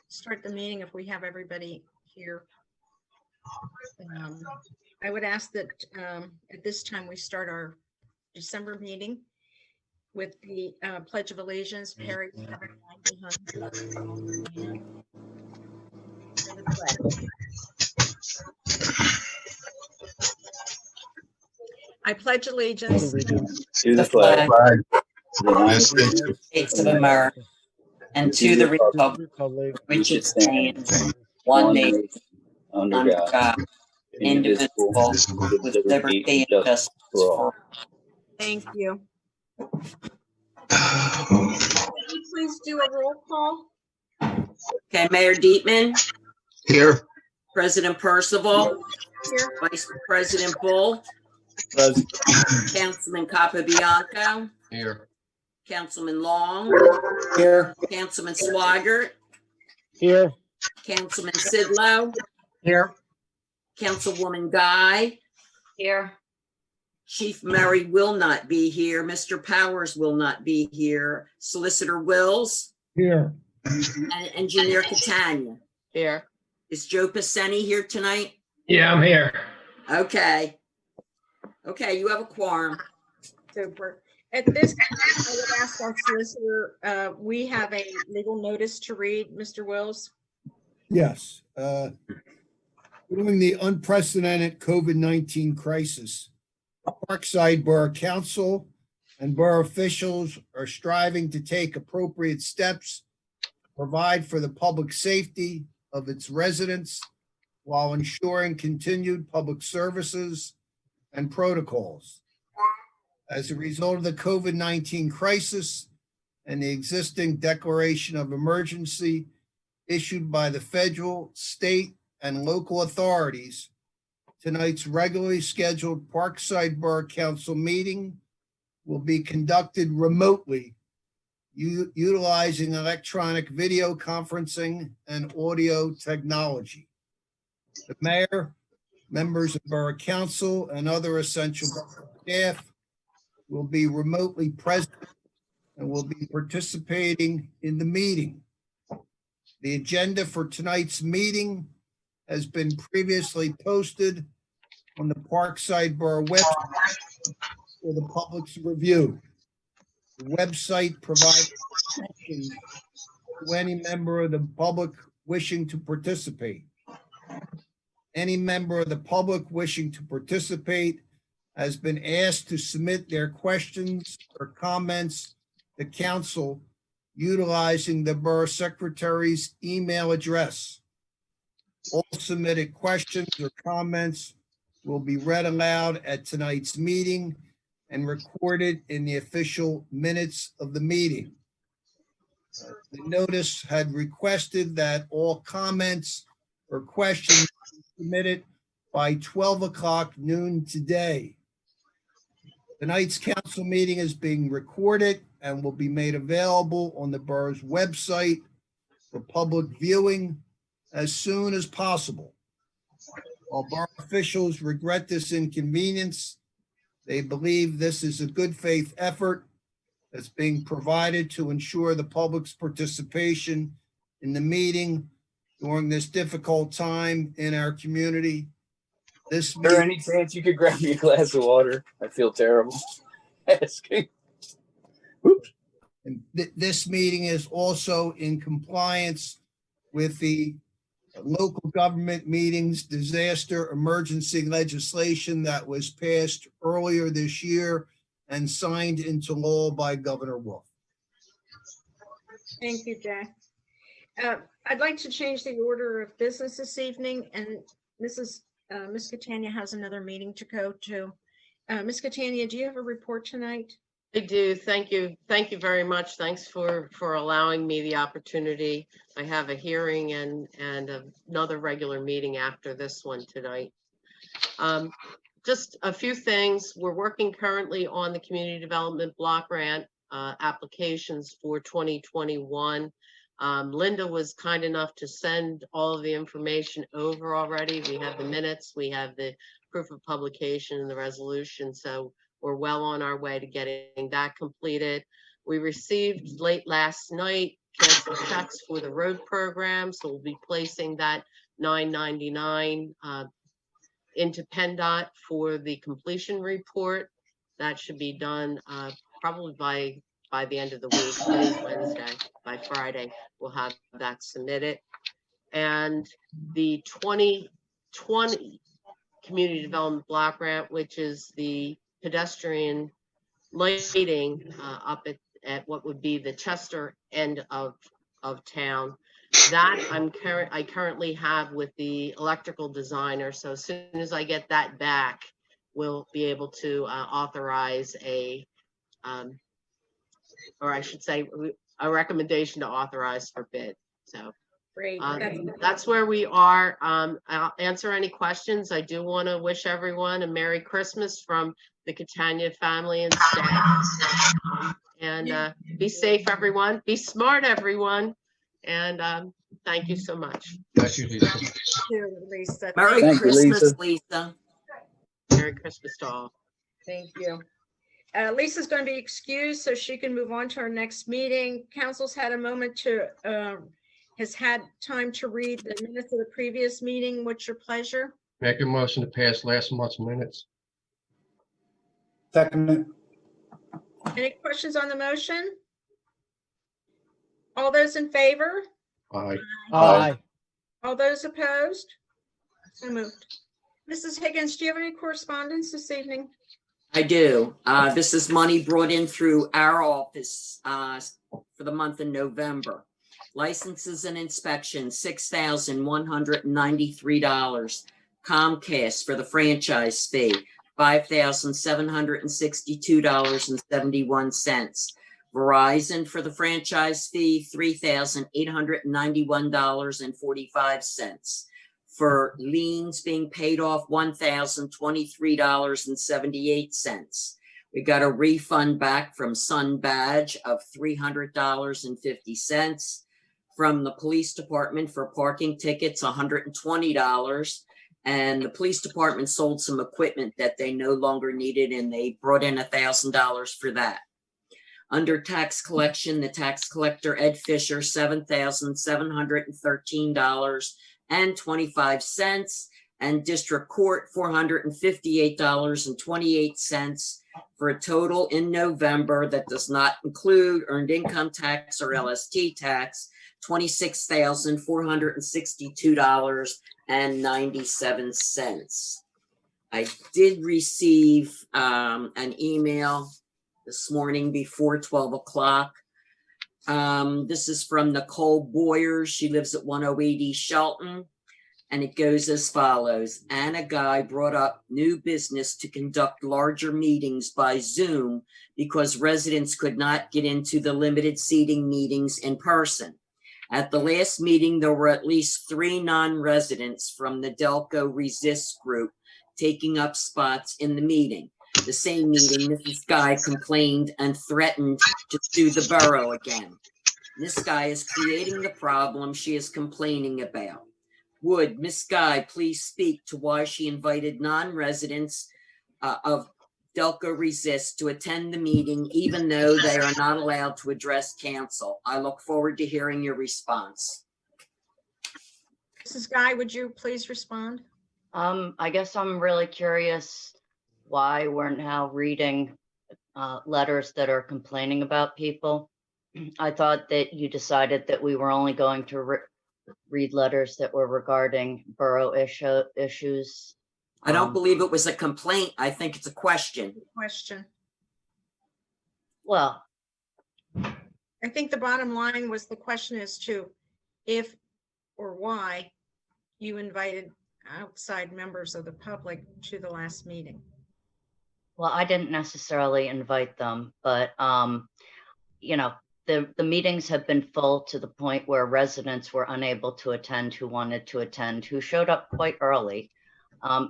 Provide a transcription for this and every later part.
start the meeting if we have everybody here. I would ask that at this time we start our December meeting with the Pledge of Allegiance. Perry, I pledge allegiance to the flag of the United States of America and to the republic which it stands, one nation, under God, indivisible, with liberty and justice for all. Thank you. Can you please do a roll call? Okay, Mayor Dietman. Here. President Percival. Here. Vice President Bull. Present. Councilman Capabianco. Here. Councilman Long. Here. Councilman Swigert. Here. Councilman Sidlow. Here. Councilwoman Guy. Here. Chief Murray will not be here. Mr. Powers will not be here. Solicitor Wills. Here. And Engineer Catania. Here. Is Joe Piseni here tonight? Yeah, I'm here. Okay. Okay, you have a quorum. Super. At this time, I would ask our solicitor, we have a legal notice to read, Mr. Wills. Yes. During the unprecedented COVID-19 crisis, Parkside Borough Council and borough officials are striving to take appropriate steps to provide for the public safety of its residents while ensuring continued public services and protocols. As a result of the COVID-19 crisis and the existing declaration of emergency issued by the federal, state, and local authorities, tonight's regularly scheduled Parkside Borough Council meeting will be conducted remotely, utilizing electronic video conferencing and audio technology. The mayor, members of Borough Council, and other essential staff will be remotely present and will be participating in the meeting. The agenda for tonight's meeting has been previously posted on the Parkside Borough website for the public's review. The website provides instructions to any member of the public wishing to participate. Any member of the public wishing to participate has been asked to submit their questions or comments to council utilizing the borough secretary's email address. All submitted questions or comments will be read aloud at tonight's meeting and recorded in the official minutes of the meeting. The notice had requested that all comments or questions be submitted by 12 o'clock noon today. Tonight's council meeting is being recorded and will be made available on the borough's website for public viewing as soon as possible. While borough officials regret this inconvenience, they believe this is a good faith effort that's being provided to ensure the public's participation in the meeting during this difficult time in our community. Is there any chance you could grab me a glass of water? I feel terrible asking. And this meeting is also in compliance with the local government meetings disaster emergency legislation that was passed earlier this year and signed into law by Governor Wolf. Thank you, Jay. I'd like to change the order of business this evening, and Ms. Catania has another meeting to go to. Ms. Catania, do you have a report tonight? I do. Thank you. Thank you very much. Thanks for allowing me the opportunity. I have a hearing and another regular meeting after this one tonight. Just a few things. We're working currently on the community development block grant applications for 2021. Linda was kind enough to send all of the information over already. We have the minutes, we have the proof of publication and the resolution. So we're well on our way to getting that completed. We received late last night cancel checks for the road program, so we'll be placing that $9.99 into PennDOT for the completion report. That should be done probably by the end of the week. Today's Wednesday. By Friday, we'll have that submitted. And the 2020 Community Development Block Grant, which is the pedestrian lighting up at what would be the Chester end of town. That I currently have with the electrical designer. So as soon as I get that back, we'll be able to authorize or I should say, a recommendation to authorize for bid. So Great. that's where we are. I'll answer any questions. I do want to wish everyone a Merry Christmas from the Catania family and staff. And be safe, everyone. Be smart, everyone. And thank you so much. Thank you, Lisa. Lisa. Merry Thank you, Christmas, Lisa. Lisa. Merry Christmas to all. Thank you. Lisa's going to be excused so she can move on to our next meeting. Council's had a moment to, has had time to read the minutes of the previous meeting. What's your pleasure? Make a motion to pass last month's minutes. Second. Any questions on the motion? All those in favor? Aye. Aye. All those opposed? So moved. Mrs. Higgins, do you have any correspondence this evening? I do. This is money brought in through our office for the month of November. Licenses and inspections, $6,193. Comcast for the franchise fee, $5,762.71. Verizon for the franchise fee, $3,891.45. For liens being paid off, $1,023.78. We got a refund back from Sun Badge of $300.50. From the police department for parking tickets, $120. And the police department sold some equipment that they no longer needed, and they brought in $1,000 for that. Under tax collection, the tax collector, Ed Fisher, $7,713.25, and district court, $458.28, for a total in November that does not include earned income tax or LST tax, $26,462.97. I did receive an email this morning before 12 o'clock. This is from Nicole Boyer. She lives at 108 East Shelton. And it goes as follows. Anna Guy brought up new business to conduct larger meetings by Zoom because residents could not get into the limited seating meetings in person. At the last meeting, there were at least 3 non-residents from the Delco Resist group taking up spots in the meeting. The same meeting, Mrs. Guy complained and threatened to sue the borough again. This guy is creating the problem she is complaining about. Would Miss Guy please speak to why she invited non-residents of Delco Resist to attend the meeting, even though they are not allowed to address council? I look forward to hearing your response. Mrs. Guy, would you please respond? I guess I'm really curious why we're now reading letters that are complaining about people. I thought that you decided that we were only going to read letters that were regarding borough issues. I don't believe it was a complaint. I think it's a question. Question. Well, I think the bottom line was the question as to if or why you invited outside members of the public to the last meeting. well, I didn't necessarily invite them, but you know, the meetings have been full to the point where residents were unable to attend who wanted to attend, who showed up quite early.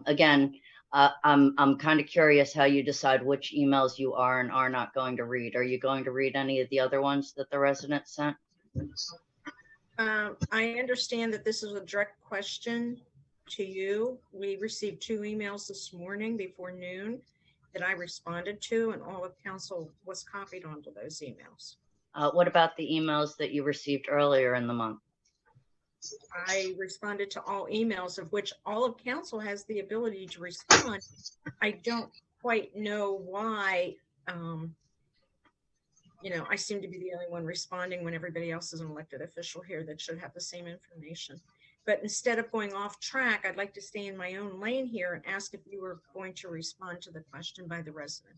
Again, I'm kind of curious how you decide which emails you are and are not going to read. Are you going to read any of the other ones that the residents sent? I understand that this is a direct question to you. We received 2 emails this morning before noon that I responded to, and all of council was copied onto those emails. What about the emails that you received earlier in the month? I responded to all emails, of which all of council has the ability to respond. I don't quite know why, I seem to be the only one responding when everybody else is an elected official here that should have the same information. But instead of going off track, I'd like to stay in my own lane here and ask if you were going to respond to the question by the resident.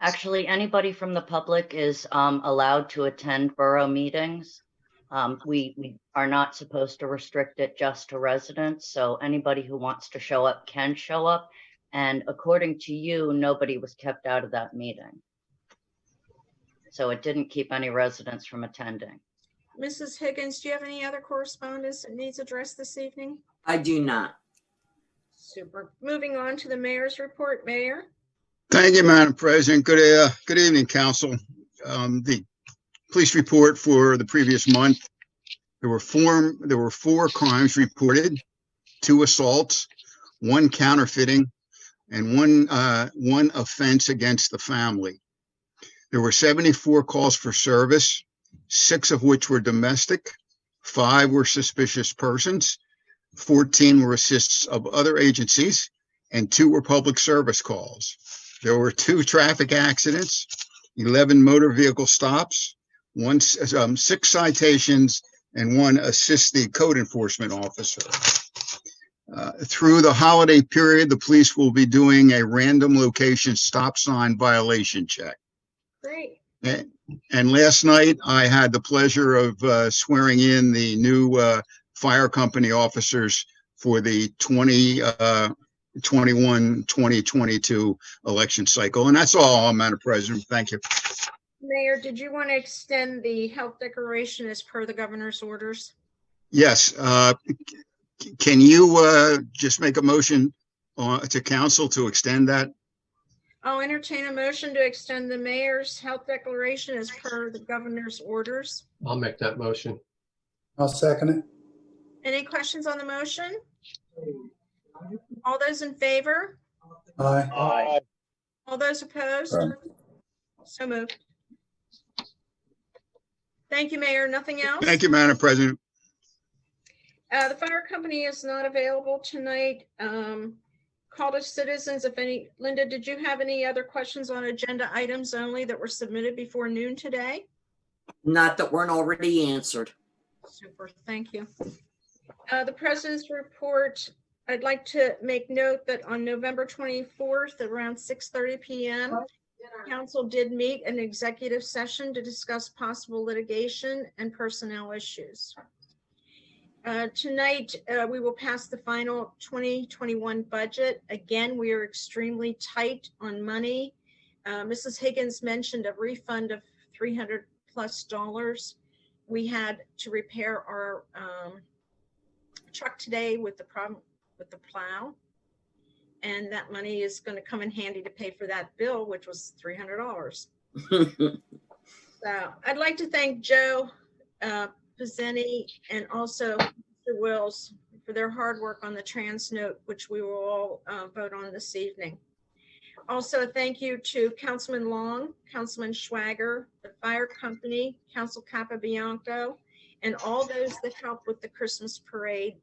Actually, anybody from the public is allowed to attend borough meetings. We are not supposed to restrict it just to residents, so anybody who wants to show up can show up. And according to you, nobody was kept out of that meeting. So it didn't keep any residents from attending. Mrs. Higgins, do you have any other correspondence that needs addressed this evening? I do not. Super. Moving on to the mayor's report. Mayor? Thank you, Madam President. Good evening, council. The police report for the previous month, there were four crimes reported, 2 assaults, 1 counterfeiting, and one offense against the family. There were 74 calls for service, 6 of which were domestic, 5 were suspicious persons, 14 were assists of other agencies, and 2 were public service calls. There were 2 traffic accidents, 11 motor vehicle stops, 6 citations, and 1 assist the code enforcement officer. Through the holiday period, the police will be doing a random location stop sign violation check. Great. And last night, I had the pleasure of swearing in the new fire company officers for the 2021-2022 election cycle. And that's all, Madam President. Thank you. Mayor, did you want to extend the health declaration as per the governor's orders? Yes. Can you just make a motion to council to extend that? I'll entertain a motion to extend the mayor's health declaration as per the governor's orders. I'll make that motion. I'll second it. Any questions on the motion? All those in favor? Aye. All those opposed? So moved. Thank you, Mayor. Nothing else? Thank you, Madam President. The fire company is not available tonight. Call to citizens, if any. Linda, did you have any other questions on agenda items only that were submitted before noon today? Not that weren't already answered. Super, thank you. The president's report, I'd like to make note that on November 24th, around 6:30 p.m., council did meet an executive session to discuss possible litigation and personnel issues. Tonight, we will pass the final 2021 budget. Again, we are extremely tight on money. Mrs. Higgins mentioned a refund of $300+ we had to repair our truck today with the problem with the plow. And that money is going to come in handy to pay for that bill, which was $300. So I'd like to thank Joe Pizzeni and also Mr. Wills for their hard work on the trans note, which we will all vote on this evening. Also, thank you to Councilman Long, Councilman Schwager, the fire company, Council Capabianco, and all those that helped with the Christmas parade.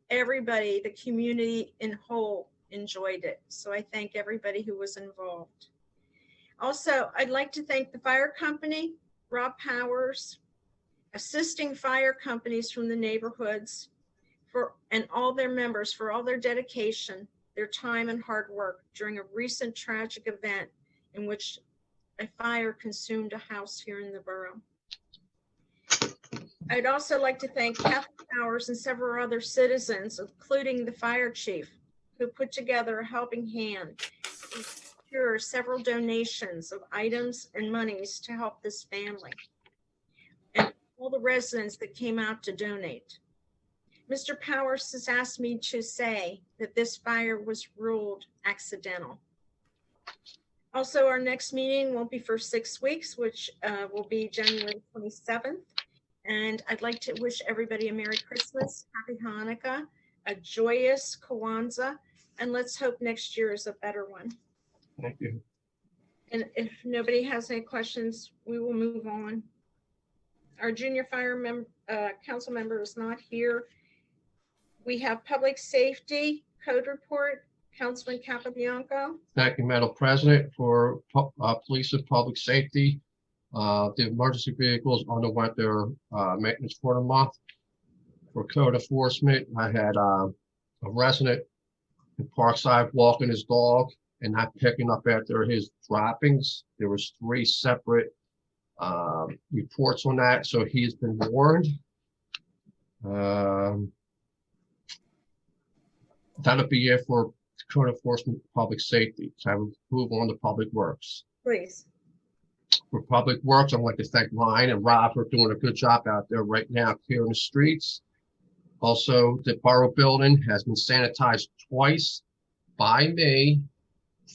Everybody, the community in whole enjoyed it. So I thank everybody who was involved. Also, I'd like to thank the fire company, Rob Powers, assisting fire companies from the neighborhoods and all their members for all their dedication, their time and hard work during a recent tragic event in which a fire consumed a house here in the borough. I'd also like to thank Kathy Powers and several other citizens, including the fire chief, who put together a helping hand to secure several donations of items and monies to help this family, and all the residents that came out to donate. Mr. Powers has asked me to say that this fire was ruled accidental. Also, our next meeting won't be for 6 weeks, which will be January 27th. And I'd like to wish everybody a Merry Christmas, Happy Hanukkah, a joyous Kwanzaa, and let's hope next year is a better one. Thank you. And if nobody has any questions, we will move on. Our junior fire council member is not here. We have public safety code report, Councilman Capabianco. Thank you, Madam President, for police and public safety. The emergency vehicles underwent their maintenance for the month. For code enforcement, I had a resident in Parkside walking his dog and not picking up after his droppings. There was 3 separate reports on that, so he's been warned. That'll be it for code enforcement, public safety. So I will move on to public works. Please. For public works, I want to thank Ryan and Rob for doing a good job out there right now clearing the streets. Also, the Borough building has been sanitized twice by me,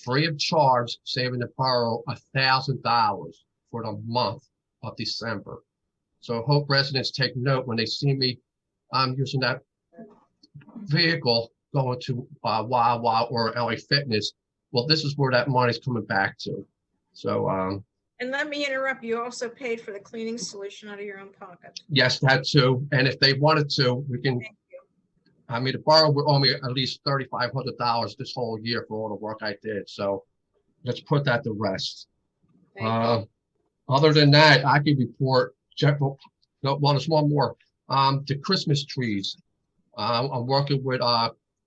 free of charge, saving the Borough $1,000 for the month of December. So I hope residents take note when they see me using that vehicle going to Wawa or LA Fitness. Well, this is where that money's coming back to. So And let me interrupt, you also paid for the cleaning solution out of your own pocket. yes, that too. And if they wanted to, we can. I mean, the Borough would owe me at least $3,500 this whole year for all the work I did. So let's put that to rest. Other than that, I can report. Well, there's one more. The Christmas trees. I'm working with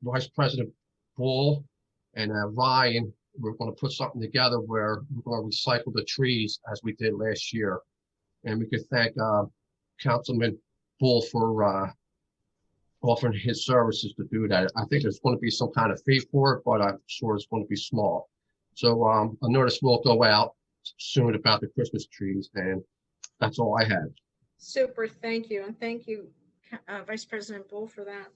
Vice President Bull and Ryan. We're going to put something together where we're going to recycle the trees as we did last year. And we could thank Councilman Bull for offering his services to do that. I think there's going to be some kind of fee for it, but I'm sure it's going to be small. So a notice will go out soon about the Christmas trees, and that's all I had. Super, thank you. And thank you, Vice President Bull, for that.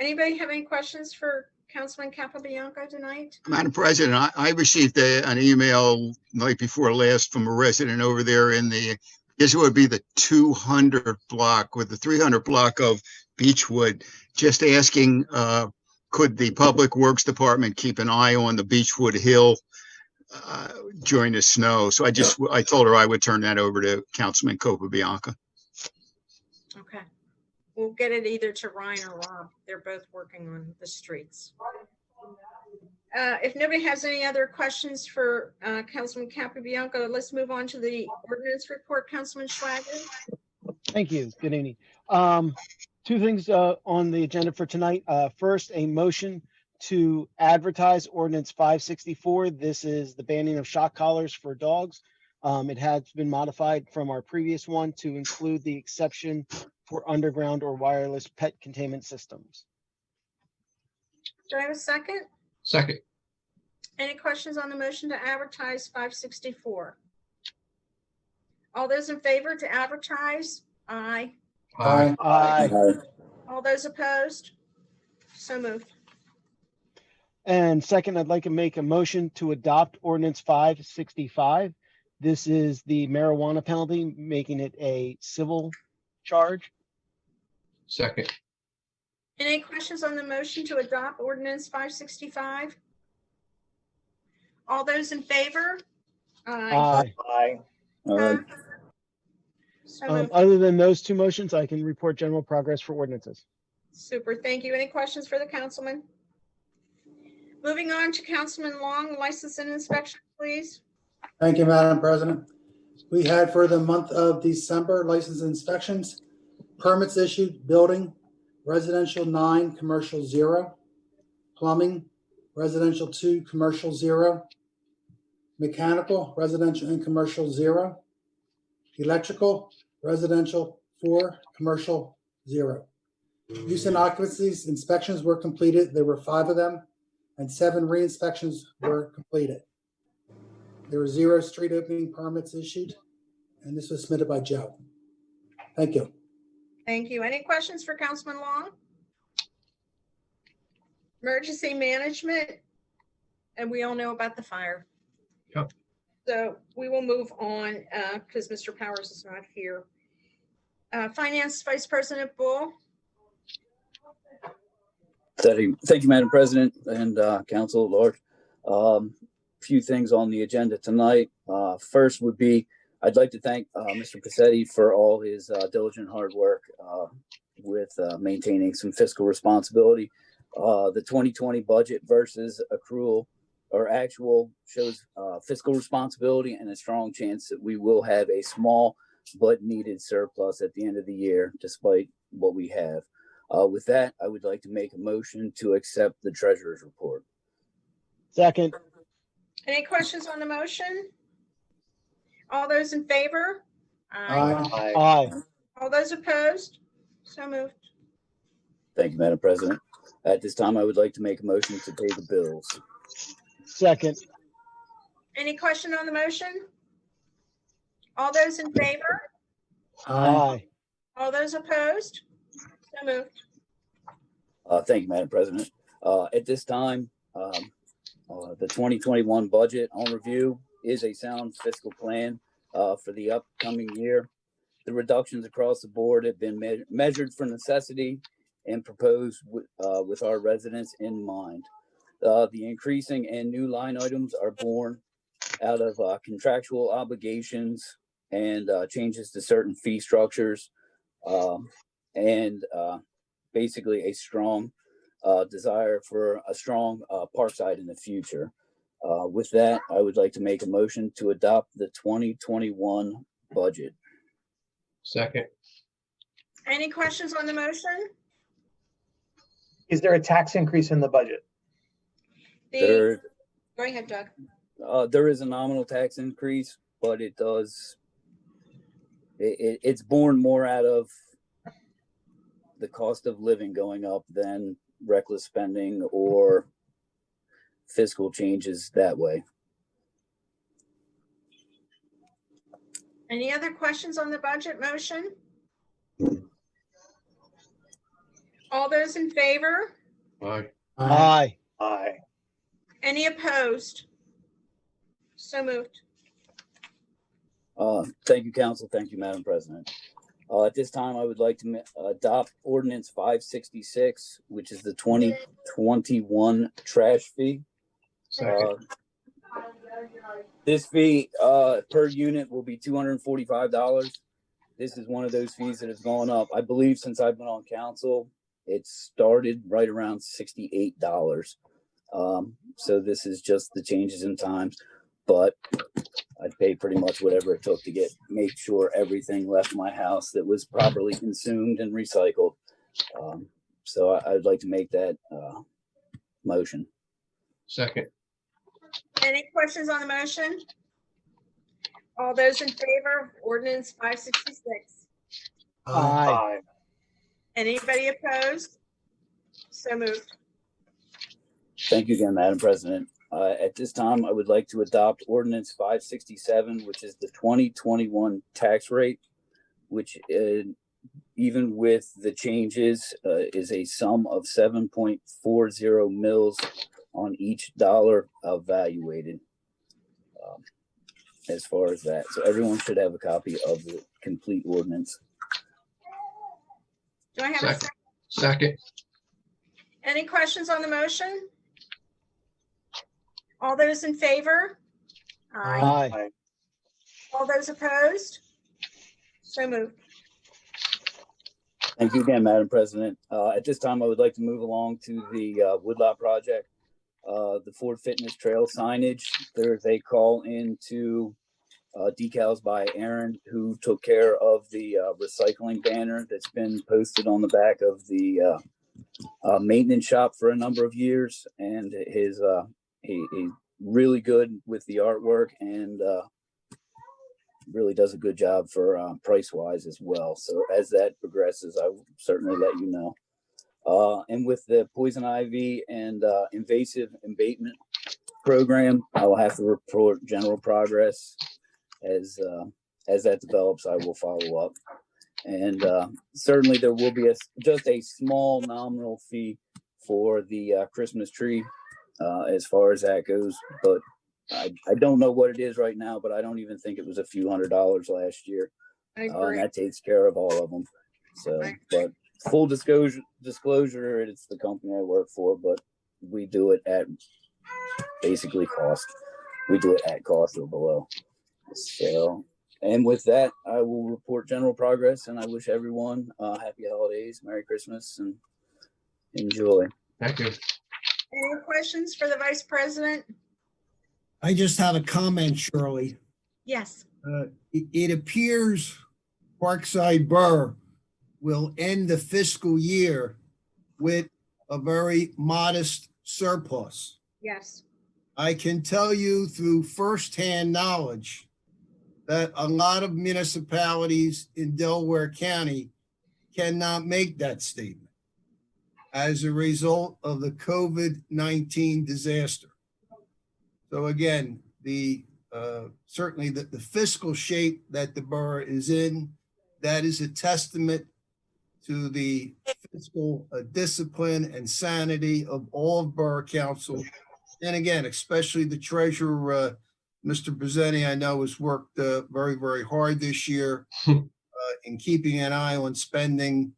Anybody have any questions for Councilman Capabianco tonight? Madam President, I received an email night before last from a resident over there in the, I guess it would be the 200 block with the 300 block of Beechwood, just asking, could the Public Works Department keep an eye on the Beechwood Hill during the snow? So I told her I would turn that over to Councilman Capabianco. Okay. We'll get it either to Ryan or Rob. They're both working on the streets. If nobody has any other questions for Councilman Capabianco, let's move on to the ordinance report. Councilman Schwager. Thank you. Good evening. 2 things on the agenda for tonight. First, a motion to advertise ordinance 564. This is the banning of shock collars for dogs. It has been modified from our previous one to include the exception for underground or wireless pet containment systems. Do I have a second? Second. Any questions on the motion to advertise 564? All those in favor to advertise? Aye. Aye. Aye. All those opposed? So moved. And second, I'd like to make a motion to adopt ordinance 565. This is the marijuana penalty, making it a civil charge. Second. Any questions on the motion to adopt ordinance 565? All those in favor? Aye. Aye. So moved. Other than those 2 motions, I can report general progress for ordinances. Super, thank you. Any questions for the councilman? Moving on to Councilman Long, license and inspection, please. Thank you, Madam President. We had for the month of December, license inspections, permits issued, building, residential 9, commercial 0, plumbing, residential 2, commercial 0, mechanical, residential and commercial 0, electrical, residential 4, commercial 0. Use and occupancies inspections were completed. There were 5 of them, and 7 re-inspections were completed. There were 0 street opening permits issued, and this was submitted by Joe. Thank you. Thank you. Any questions for Councilman Long? Emergency management, and we all know about the fire. Yep. So we will move on because Mr. Powers is not here. Finance Vice President Bull. Thank you, Madam President and Council at large. few things on the agenda tonight. First would be, I'd like to thank Mr. Passetti for all his diligent hard work with maintaining some fiscal responsibility. The 2020 budget versus accrual or actual shows fiscal responsibility and a strong chance that we will have a small but needed surplus at the end of the year, despite what we have. With that, I would like to make a motion to accept the treasurer's report. Second. Any questions on the motion? All those in favor? Aye. Aye. All those opposed? So moved. Thank you, Madam President. At this time, I would like to make a motion to pay the bills. Second. Any question on the motion? All those in favor? Aye. All those opposed? So moved. Thank you, Madam President. At this time, the 2021 budget on review is a sound fiscal plan for the upcoming year. The reductions across the board have been measured for necessity and proposed with our residents in mind. The increasing and new line items are born out of contractual obligations and changes to certain fee structures, and basically a strong desire for a strong Parkside in the future. With that, I would like to make a motion to adopt the 2021 budget. Second. Any questions on the motion? Is there a tax increase in the budget? Go ahead, Doug. There is a nominal tax increase, but it's born more out of the cost of living going up than reckless spending or fiscal changes that way. Any other questions on the budget motion? All those in favor? Aye. Aye. Aye. Any opposed? So moved. Thank you, Council. Thank you, Madam President. At this time, I would like to adopt Ordinance 566, which is the 2021 trash fee. This fee per unit will be $245. This is one of those fees that has gone up. I believe since I've been on council, it started right around $68. So this is just the changes in times, but I'd pay pretty much whatever it took to make sure everything left my house that was properly consumed and recycled. So I'd like to make that motion. Second. Any questions on the motion? All those in favor of ordinance 566? Aye. Anybody opposed? So moved. Thank you again, Madam President. At this time, I would like to adopt Ordinance 567, which is the 2021 tax rate, which even with the changes is a sum of 7.40 mils on each dollar evaluated. As far as that, so everyone should have a copy of the complete ordinance. Do I have a second? Second. Any questions on the motion? All those in favor? Aye. All those opposed? So moved. Thank you again, Madam President. At this time, I would like to move along to the Woodlot project. The Ford Fitness Trail signage. There's a call into decals by Aaron, who took care of the recycling banner that's been posted on the back of the maintenance shop for a number of years, and he's really good with the artwork and really does a good job for price wise as well. So as that progresses, I will certainly let you know. And with the poison ivy and invasive abatement program, I will have to report general progress as that develops. I will follow up, and certainly there will be just a small nominal fee for the Christmas tree as far as that goes. But I don't know what it is right now, but I don't even think it was a few $100s last year, and that takes care of all of them. So, but full disclosure, it's the company I work for, but we do it at basically cost. we do it at cost or below. So, and with that, I will report general progress, and I wish everyone happy holidays, Merry Christmas, and enjoy. Thank you. Any questions for the Vice President? I just have a comment, Shirley. Yes. It appears Parkside Borough will end the fiscal year with a very modest surplus. Yes. I can tell you through firsthand knowledge that a lot of municipalities in Delaware County cannot make that statement as a result of the COVID-19 disaster. So again, certainly the fiscal shape that the borough is in, that is a testament to the fiscal discipline and sanity of all of Borough Council. And again, especially the treasurer, Mr. Bezzeni, I know has worked very, very hard this year in keeping an eye on spending,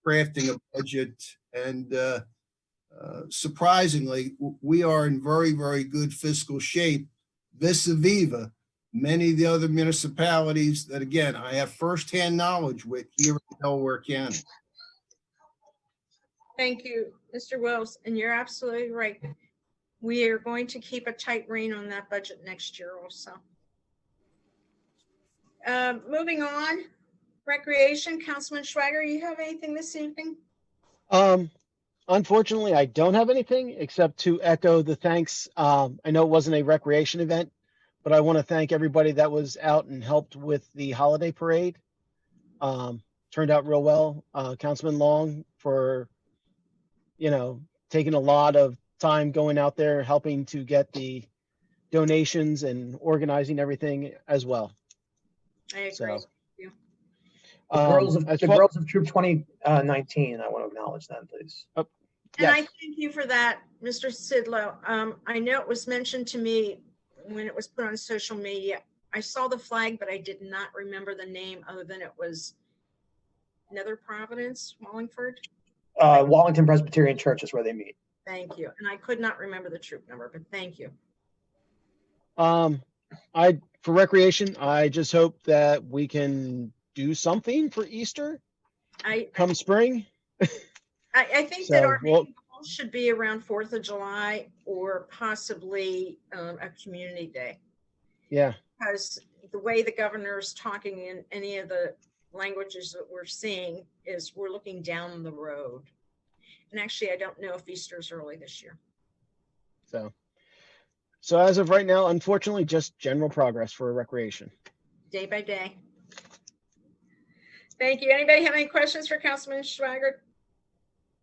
crafting a budget, and surprisingly, we are in very, very good fiscal shape vis-a-vis many of the other municipalities that, again, I have firsthand knowledge with here in Delaware County. Thank you, Mr. Wells, and you're absolutely right. We are going to keep a tight rein on that budget next year also. Moving on, Recreation, Councilman Schwager, you have anything this evening? Unfortunately, I don't have anything except to echo the thanks. I know it wasn't a recreation event, but I want to thank everybody that was out and helped with the holiday parade. Turned out real well. Councilman Long for, taking a lot of time going out there, helping to get the donations and organizing everything as well. I agree. So, with you. The girls of Troop 2019, I want to acknowledge them, please. And yes. I thank you for that, Mr. Sidlow. I know it was mentioned to me when it was put on social media. I saw the flag, but I did not remember the name other than it was Nether Providence, Wallingford. Wallington Presbyterian Church is where they meet. Thank you. And I could not remember the troop number, but thank you. For recreation, I just hope that we can do something for Easter come spring. I think that our main goal should be around 4th of July or possibly a community day. Yeah. Because the way the governor is talking in any of the languages that we're seeing is we're looking down the road. And actually, I don't know if Easter's early this year. So as of right now, unfortunately, just general progress for recreation. Day by day. Thank you. Anybody have any questions for Councilman Schwager?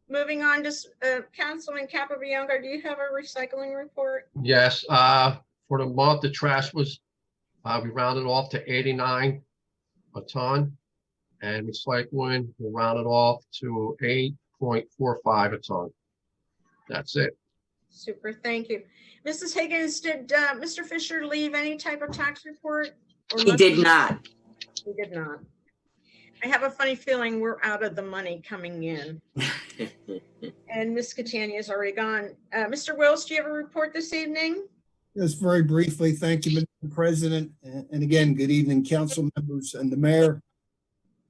Moving on to Councilman Capabianco, do you have a recycling report? Yes, for the month, the trash was, we rounded off to 89 a ton, and recycling, we rounded off to 8.45 a ton. That's it. Super, thank you. Mrs. Higgins, did Mr. Fisher leave any type of tax report? He did not. He did not. I have a funny feeling we're out of the money coming in. And Ms. Catania is already gone. Mr. Wills, do you have a report this evening? Just very briefly, thank you, Mr. President. And again, good evening, council members and the mayor.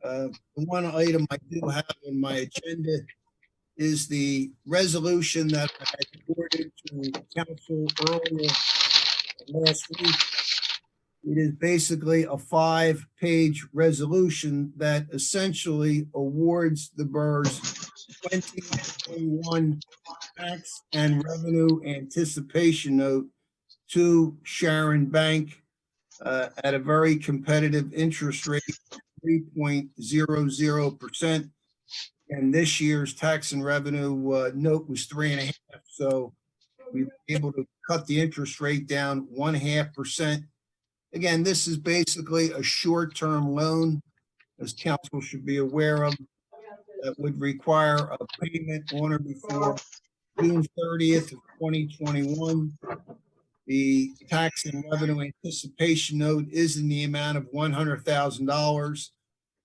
The one item I do have on my agenda is the resolution that I had forwarded to council earlier last week. It is basically a 5-page resolution that essentially awards the borough's 2021 tax and revenue anticipation note to Sharon Bank at a very competitive interest rate, 3.00%. And this year's tax and revenue note was 3.5%. So we were able to cut the interest rate down 0.5%. Again, this is basically a short-term loan, as council should be aware of, that would require a payment on or before June 30th of 2021. The tax and revenue anticipation note is in the amount of $100,000.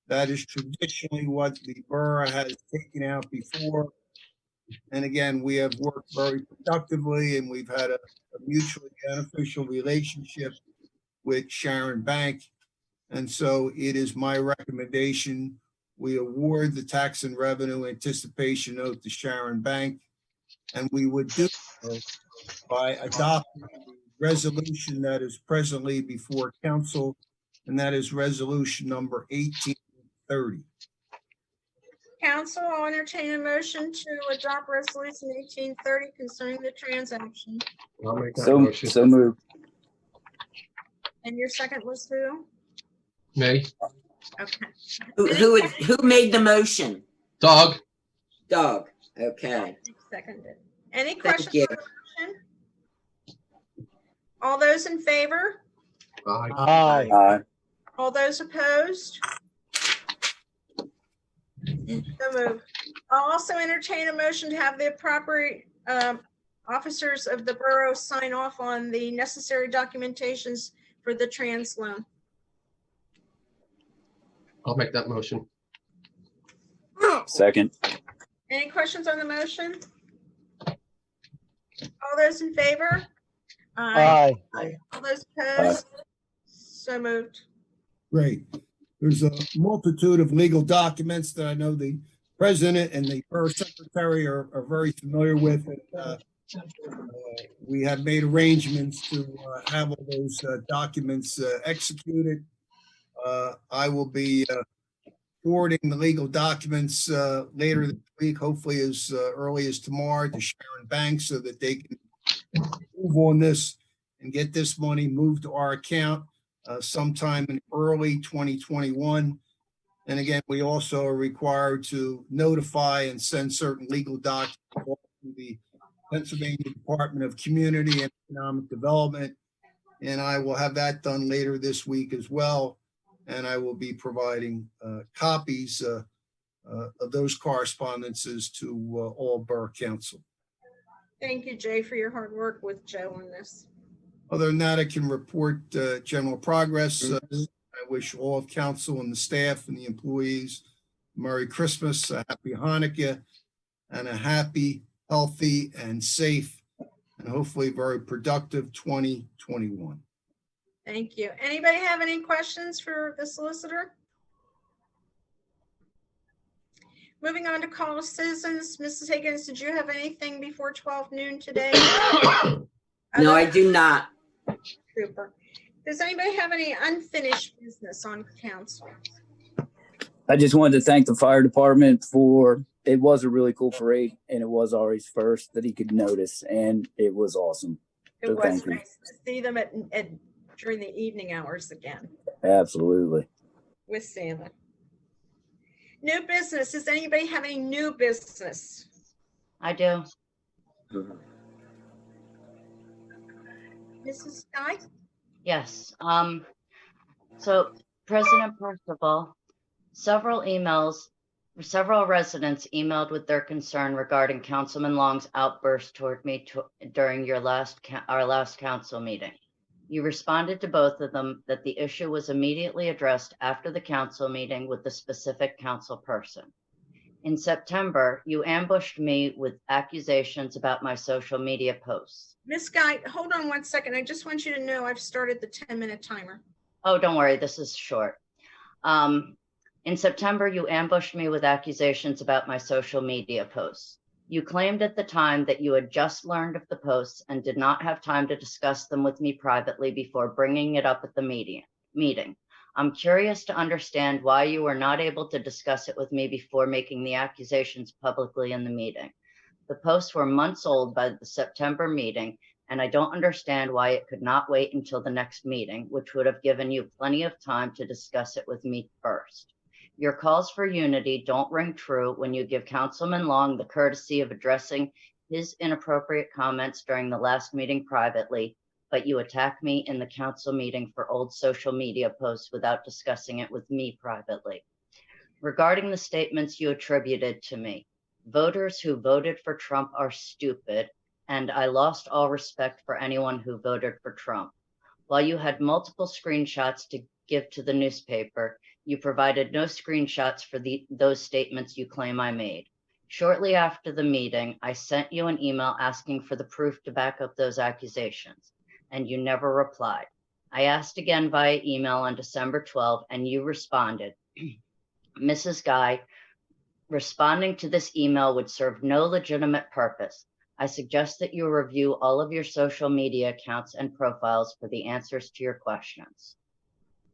That is traditionally what the borough has taken out before. And again, we have worked very productively and we've had a mutually beneficial relationship with Sharon Bank. And so it is my recommendation, we award the tax and revenue anticipation note to Sharon Bank. And we would do so by adopting the resolution that is presently before council, and that is resolution number 1830. Council, I'll entertain a motion to adopt resolution 1830 concerning the transaction. I'll make that So motion. moved. And your second was who? Me, Okay. Who made the motion? Doug, Doug. Okay. Seconded. Any Thank questions you. on the motion? All those in favor? aye. Aye. Aye. All those opposed? So moved. I'll also entertain a motion to have the proper officers of the borough sign off on the necessary documentations for the trans loan. I'll make that motion. Second. Any questions on the motion? All those in favor? Aye. All those opposed? So moved. Great. There's a multitude of legal documents that I know the president and the borough secretary are very familiar with. And, we have made arrangements to have all those documents executed. I will be forwarding the legal documents later this week, hopefully as early as tomorrow, to Sharon Banks so that they can move on this and get this money moved to our account sometime in early 2021. And again, we also are required to notify and send certain legal documents to the Pennsylvania Department of Community and Economic Development. And I will have that done later this week as well. And I will be providing copies of those correspondences to all borough council. Thank you, Jay, for your hard work with Joe on this. Other than that, I can report general progress. I wish all of council and the staff and the employees Merry Christmas, a Happy Hanukkah, and a happy, healthy, and safe, and hopefully very productive 2021. Thank you. Anybody have any questions for the solicitor? Moving on to call of citizens. Mrs. Higgins, did you have anything before 12 noon today? No, I do not. Super. Does anybody have any unfinished business on council? I just wanted to thank the fire department for, it was a really cool parade and it was Ari's first that he could notice and it was awesome. It So was thank you. nice to see them during the evening hours again Absolutely. with Santa. New business. Does anybody have any new business? I do. Mrs. Sky? Yes. So President Percival, several residents emailed with their concern regarding Councilman Long's outburst toward me during our last council meeting. You responded to both of them that the issue was immediately addressed after the council meeting with the specific council person. In September, you ambushed me with accusations about my social media posts. Miss Guy, hold on 1 second. I just want you to know I've started the 10-minute timer. Oh, don't worry, this is short. In September, you ambushed me with accusations about my social media posts. You claimed at the time that you had just learned of the posts and did not have time to discuss them with me privately before bringing it up at the meeting. I'm curious to understand why you were not able to discuss it with me before making the accusations publicly in the meeting. The posts were months old by the September meeting, and I don't understand why it could not wait until the next meeting, which would have given you plenty of time to discuss it with me first. Your calls for unity don't ring true when you give Councilman Long the courtesy of addressing his inappropriate comments during the last meeting privately, but you attack me in the council meeting for old social media posts without discussing it with me privately. Regarding the statements you attributed to me, voters who voted for Trump are stupid, and I lost all respect for anyone who voted for Trump. While you had multiple screenshots to give to the newspaper, you provided no screenshots for those statements you claim I made. Shortly after the meeting, I sent you an email asking for the proof to back up those accusations, and you never replied. I asked again via email on December 12th, and you responded. Mrs. Guy, responding to this email would serve no legitimate purpose. I suggest that you review all of your social media accounts and profiles for the answers to your questions.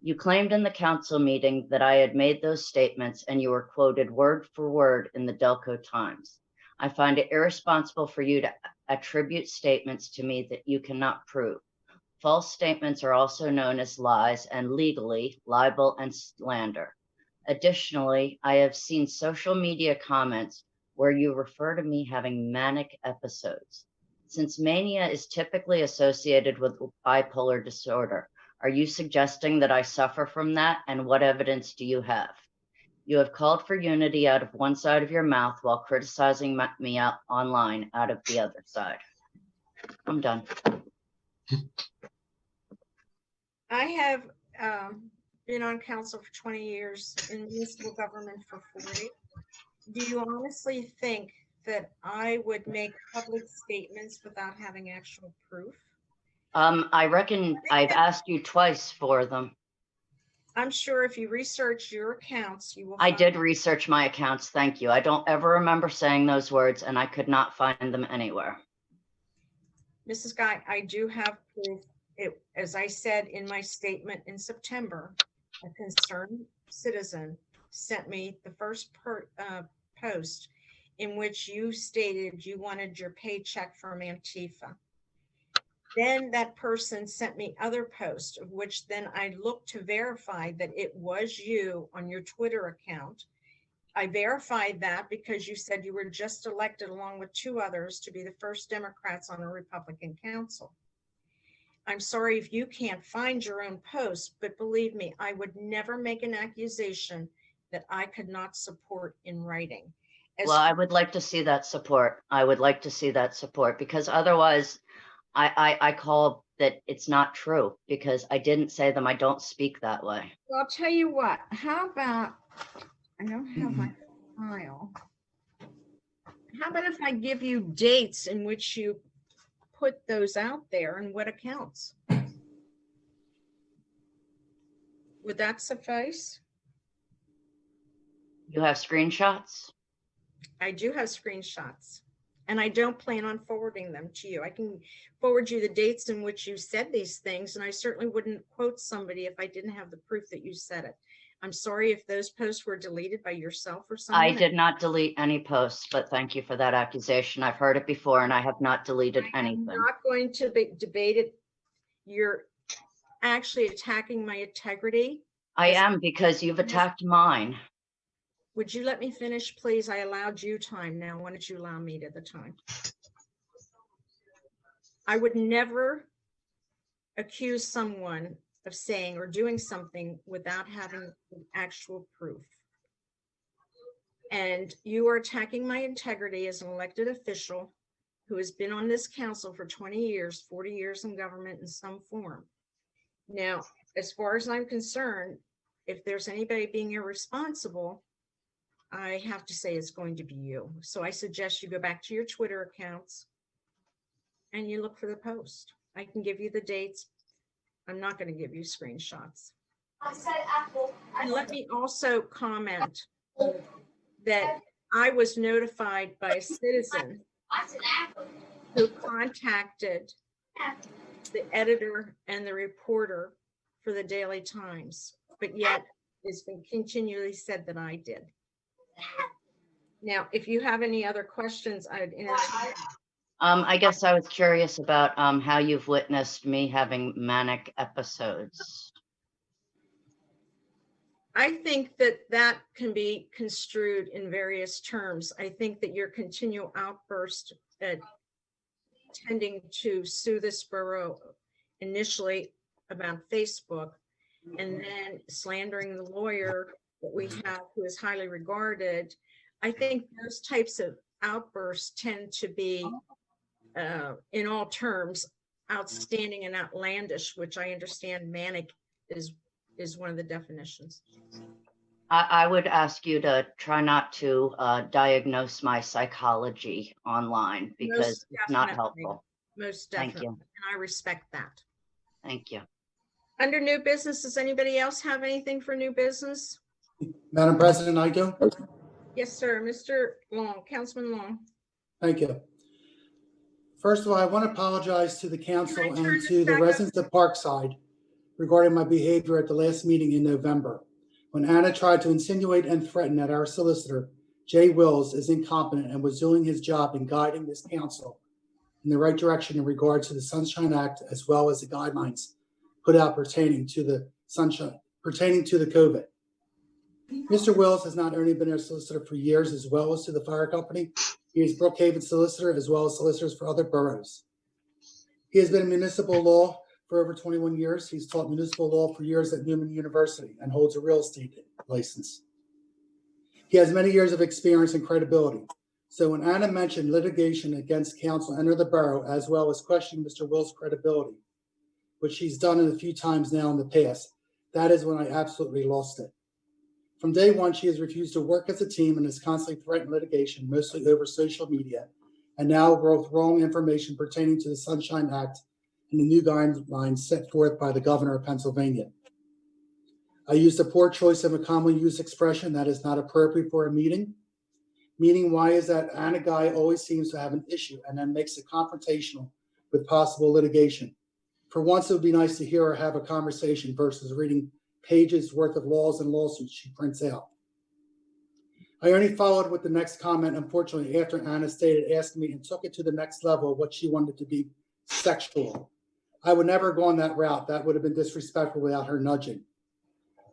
You claimed in the council meeting that I had made those statements, and you were quoted word for word in the Delco Times. I find it irresponsible for you to attribute statements to me that you cannot prove. False statements are also known as lies and legally libel and slander. Additionally, I have seen social media comments where you refer to me having manic episodes. Since mania is typically associated with bipolar disorder, are you suggesting that I suffer from that? And what evidence do you have? You have called for unity out of one side of your mouth while criticizing me out online out of the other side. I'm done. I have been on council for 20 years, in municipal government for 40. Do you honestly think that I would make public statements without having actual proof? I reckon I've asked you twice for them. I'm sure if you research your accounts, you will. I did research my accounts. Thank you. I don't ever remember saying those words, and I could not find them anywhere. Mrs. Guy, I do have proof. As I said in my statement in September, a concerned citizen sent me the first post in which you stated you wanted your paycheck from Antifa. Then that person sent me other posts, of which then I looked to verify that it was you on your Twitter account. I verified that because you said you were just elected along with two others to be the first Democrats on a Republican council. I'm sorry if you can't find your own post, but believe me, I would never make an accusation that I could not support in writing. Well, I would like to see that support. I would like to see that support, because otherwise I call that it's not true, because I didn't say them. I don't speak that way. Well, I'll tell you what, how about, I don't have my file. How about if I give you dates in which you put those out there and what accounts? Would that suffice? You have screenshots? I do have screenshots, and I don't plan on forwarding them to you. I can forward you the dates in which you said these things, and I certainly wouldn't quote somebody if I didn't have the proof that you said it. I'm sorry if those posts were deleted by yourself or someone. I did not delete any posts, but thank you for that accusation. I've heard it before, and I have not deleted anything. I'm not going to debate it. You're actually attacking my integrity. I am, because you've attacked mine. Would you let me finish, please? I allowed you time. Now, why don't you allow me to the time? I would never accuse someone of saying or doing something without having actual proof. And you are attacking my integrity as an elected official who has been on this council for 20 years, 40 years in government in some form. Now, as far as I'm concerned, if there's anybody being irresponsible, I have to say it's going to be you. So I suggest you go back to your Twitter accounts and you look for the post. I can give you the dates. I'm not going to give you screenshots. I said apple. And let me also comment that I was notified by a citizen who contacted the editor and the reporter for the Daily Times, but yet it's been continually said that I did. Now, if you have any other questions, I'd entertain. I guess I was curious about how you've witnessed me having manic episodes. I think that that can be construed in various terms. I think that your continual outburst at tending to sue this borough initially about Facebook and then slandering the lawyer that we have who is highly regarded. I think those types of outbursts tend to be, in all terms, outstanding and outlandish, which I understand manic is one of the definitions. I would ask you to try not to diagnose my psychology online because Most it's not definitely. helpful. Most Thank definitely. you. And I respect that. Thank you. Under new business, does anybody else have anything for new business? Madam President, I do. Yes, sir. Mr. Long, Councilman Long. Thank you. First of all, I want to apologize to the council Can I turn and this to the back up? residents of Parkside regarding my behavior at the last meeting in November, when Anna tried to insinuate and threaten that our solicitor, Jay Wills, is incompetent and was doing his job in guiding this council in the right direction in regard to the Sunshine Act, as well as the guidelines put out pertaining to the COVID. Mr. Wills has not only been our solicitor for years, as well as to the fire company. He is Brookhaven solicitor, as well as solicitors for other boroughs. He has been in municipal law for over 21 years. He's taught municipal law for years at Newman University and holds a real estate license. He has many years of experience and credibility. So when Anna mentioned litigation against council and or the borough, as well as questioning Mr. Will's credibility, which she's done it a few times now in the past, that is when I absolutely lost it. From day one, she has refused to work as a team and has constantly threatened litigation, mostly over social media, and now with wrong information pertaining to the Sunshine Act and the new guidelines set forth by the governor of Pennsylvania. I used a poor choice of a commonly used expression that is not appropriate for a meeting. Meaning, why is that Anna Guy always seems to have an issue and then makes it confrontational with possible litigation? For once, it would be nice to hear her have a conversation versus reading pages worth of laws and lawsuits she prints out. I only followed with the next comment, unfortunately, after Anna stated asking me and took it to the next level of what she wanted to be sexual. I would never go on that route. That would have been disrespectful without her nudging.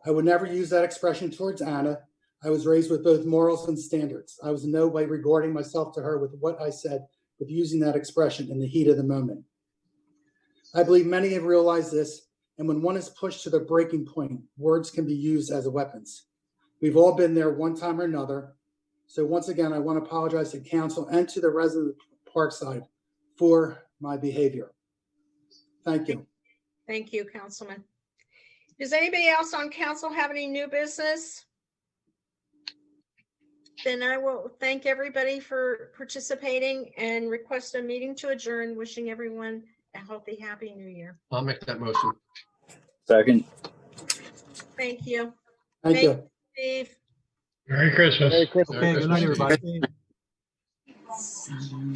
I would never use that expression towards Anna. I was raised with both morals and standards. I was in no way regarding myself to her with what I said with using that expression in the heat of the moment. I believe many have realized this, and when one is pushed to the breaking point, words can be used as weapons. We've all been there one time or another. So once again, I want to apologize to council and to the residents of Parkside for my behavior. Thank you. Thank you, Councilman. Does anybody else on council have any new business? Then I will thank everybody for participating and request a meeting to adjourn, wishing everyone a healthy, happy new year. I'll make that motion. Second. Thank you. Thank you. Steve. Merry Christmas. Merry Christmas. Merry Okay, good night, Christmas, Steve.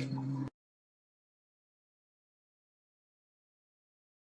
everybody.